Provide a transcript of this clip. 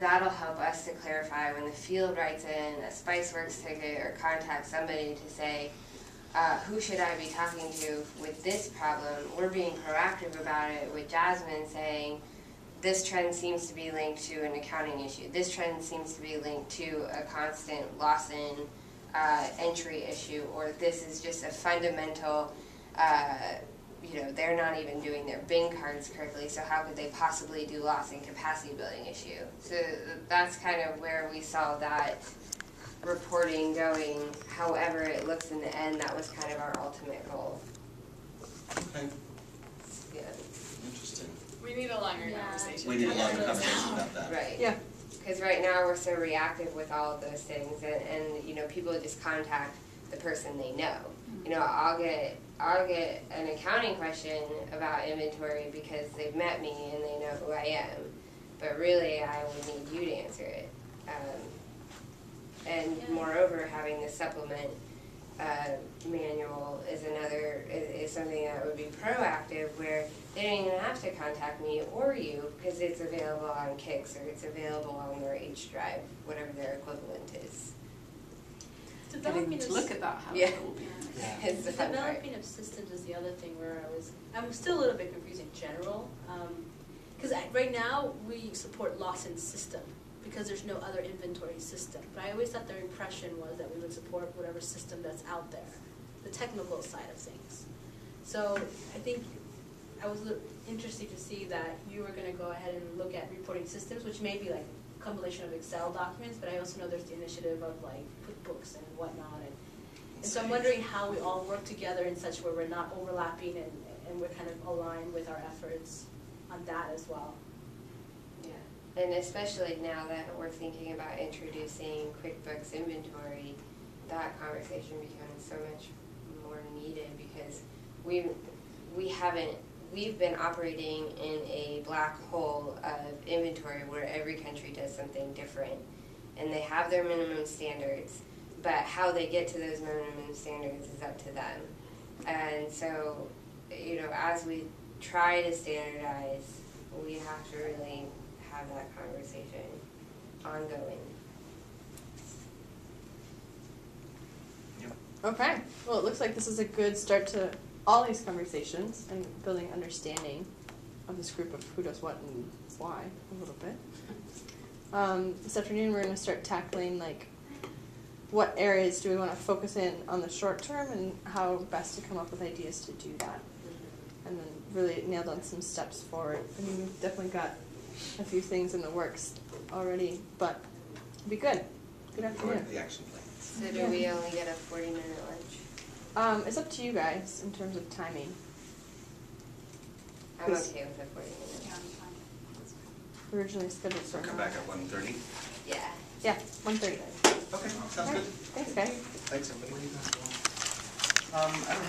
That'll help us to clarify when the field writes in a SpiceWorks ticket or contacts somebody to say, who should I be talking to with this problem? We're being proactive about it with Jasmine saying, this trend seems to be linked to an accounting issue. This trend seems to be linked to a constant loss in entry issue, or this is just a fundamental, they're not even doing their Bing cards correctly, so how could they possibly do loss and capacity building issue? So that's kind of where we saw that reporting going. However it looks in the end, that was kind of our ultimate goal. Okay. Yeah. Interesting. We need a longer conversation. We need a longer conversation about that. Right. Yeah. Because right now we're so reactive with all of those things, and people just contact the person they know. I'll get an accounting question about inventory because they've met me and they know who I am, but really I would need you to answer it. And moreover, having the supplement manual is something that would be proactive, where they don't even have to contact me or you because it's available on Kix or it's available on their H drive, whatever their equivalent is. Getting to look at that, how Yeah. it will be. Yeah. It's the fun part. Developing of systems is the other thing where I'm still a little bit confused in general. Because right now we support loss in system because there's no other inventory system. But I always thought their impression was that we would support whatever system that's out there, the technical side of things. So I think I was interested to see that you were going to go ahead and look at reporting systems, which may be like a compilation of Excel documents, but I also know there's the initiative of like QuickBooks and whatnot. And so I'm wondering how we all work together in such where we're not overlapping and we're kind of aligned with our efforts on that as well. Yeah, and especially now that we're thinking about introducing QuickBooks inventory, that conversation becomes so much more needed because we've been operating in a black hole of inventory where every country does something different, and they have their minimum standards, but how they get to those minimum standards is up to them. And so, as we try to standardize, we have to really have that conversation ongoing. Yep. Okay. Well, it looks like this is a good start to all these conversations and building understanding of this group of who does what and why a little bit. This afternoon we're going to start tackling what areas do we want to focus in on the short term and how best to come up with ideas to do that. And then really nail down some steps forward. I mean, we've definitely got a few things in the works already, but it'll be good. Good afternoon. The action plan. So do we only get a 40-minute lunch? It's up to you guys in terms of timing. I'm okay with a 40-minute. Originally scheduled for So come back at 1:30? Yeah. Yeah, 1:30. Okay, sounds Okay. good. Thanks, guys. Thanks, everybody. I don't